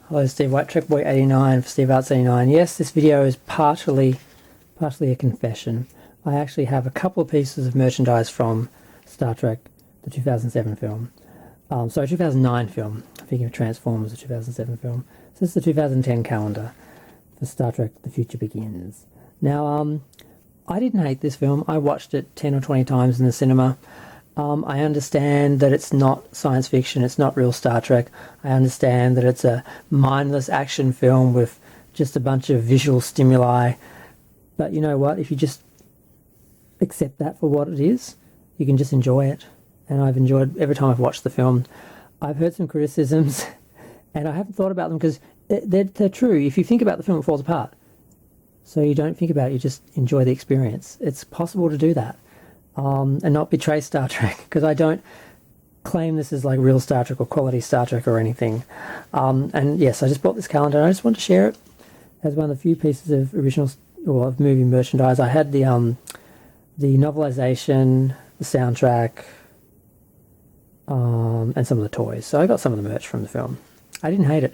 Hello, Steve White, Trek Boy 89 for Steve Arts 89. Yes, this video is partially a confession. I actually have a couple of pieces of merchandise from Star Trek, the 2007 film. 2009 film. Thinking of Transformers, the 2007 film. So this is the 2010 calendar for Star Trek The Future Begins. Now, I didn't hate this film. I watched it 10 or 20 times in the cinema. I understand that it's not science fiction, it's not real Star Trek. I understand that it's a mindless action film with just a bunch of visual stimuli. But you know what? If you just accept that for what it is, you can just enjoy it. And I've enjoyed every time I've watched the film. I've heard some criticisms, and I haven't thought about them because they're true. If you think about the film, it falls apart. So you don't think about it, you just enjoy the experience. It's possible to do that. And not betray Star Trek, because I don't claim this is like real Star Trek or quality Star Trek or anything. And yes, I just bought this calendar and I just want to share it as one of the few pieces of original or of movie merchandise. I had the novelization, the soundtrack, and some of the toys. So I got some of the merch from the film. I didn't hate it.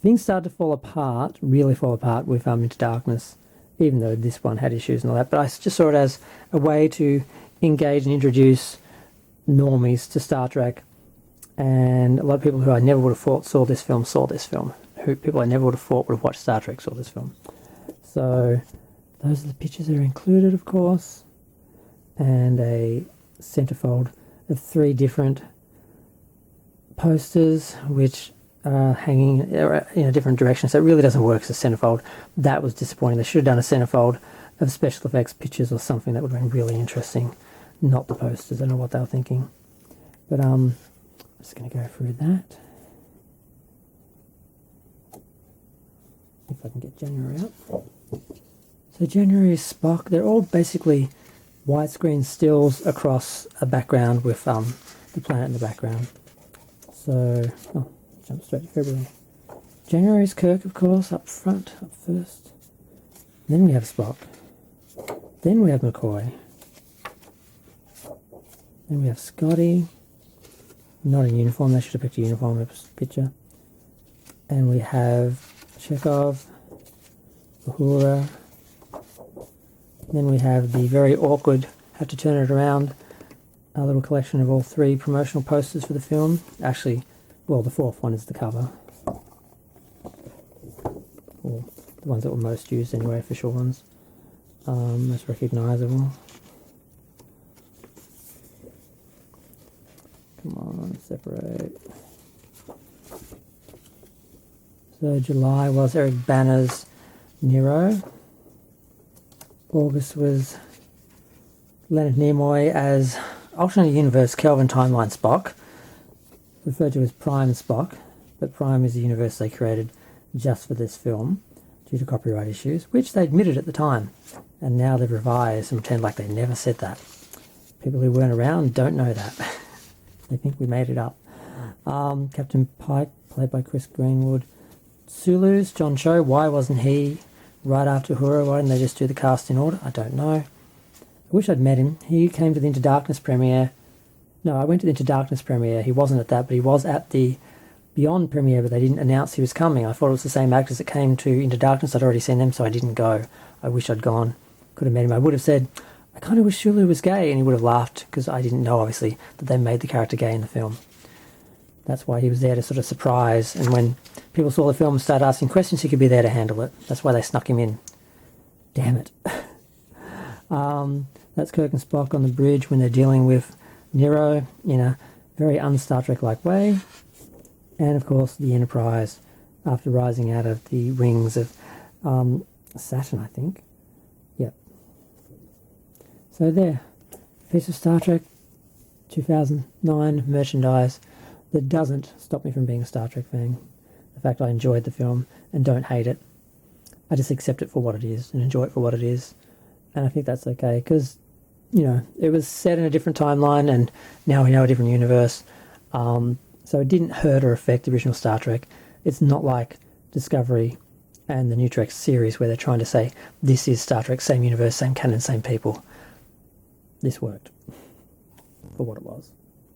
Things started to fall apart, really fall apart with Into Darkness, even though this one had issues and all that. But I just saw it as a way to engage and introduce normies to Star Trek. And a lot of people who I never would have thought saw this film. People I never would have thought would have watched Star Trek saw this film. So those are the pictures that are included, of course. And a centerfold of 3 different posters, which are hanging in a different direction. So it really doesn't work as a centerfold. That was disappointing. They should have done a centerfold of special effects pictures or something. That would have been really interesting. Not the posters. I don't know what they were thinking. But I'm just going to go through that. If I can get January up. So January is Spock. They're all basically widescreen stills across a background with the planet in the background. So, jump straight to February. January is Kirk, of course, up front, up first. Then we have Spock. Then we have McCoy. Then we have Scotty. Not in uniform, they should have picked a uniform picture. And we have Chekhov, Uhura. Then we have the very awkward, have to turn it around, a little collection of all 3 promotional posters for the film. Actually, well, the 4th one is the cover. Or the ones that were most used anyway, official ones. Most recognisable. Come on, separate. So July was Eric Banner's Nero. August was Leonard Nimoy as alternate universe Kelvin Timeline Spock, referred to as Prime Spock, but Prime is the universe they created just for this film due to copyright issues, which they admitted at the time, and now they've revised and pretend like they never said that. People who weren't around don't know that. They think we made it up. Captain Pike, played by Chris Greenwood. Sulu's John Cho, why wasn't he right after Uhura? Why didn't they just do the cast in order? I don't know. I wish I'd met him. He came to the Into Darkness premiere. No, I went to the Into Darkness premiere. He wasn't at that, but he was at the Beyond premiere, but they didn't announce he was coming. I thought it was the same actors that came to Into Darkness. I'd already seen them, so I didn't go. I wish I'd gone. Could have met him. I would have said, I kind of wish Sulu was gay, and he would have laughed, because I didn't know, obviously, that they made the character gay in the film. That's why he was there to sort of surprise, and when people saw the film and started asking questions, he could be there to handle it. That's why they snuck him in. Damn it. That's Kirk and Spock on the bridge when they're dealing with Nero in a very un-Star Trek-like way. And, of course, the Enterprise after rising out of the rings of Saturn, I think. Yep. So there. Piece of Star Trek 2009 merchandise that doesn't stop me from being a Star Trek fan. The fact I enjoyed the film and don't hate it. I just accept it for what it is and enjoy it for what it is. And I think that's okay, because, you know, it was set in a different timeline and now we know a different universe. So it didn't hurt or affect the original Star Trek. It's not like Discovery and the New Trek series where they're trying to say, this is Star Trek, same universe, same canon, same people. This worked for what it was.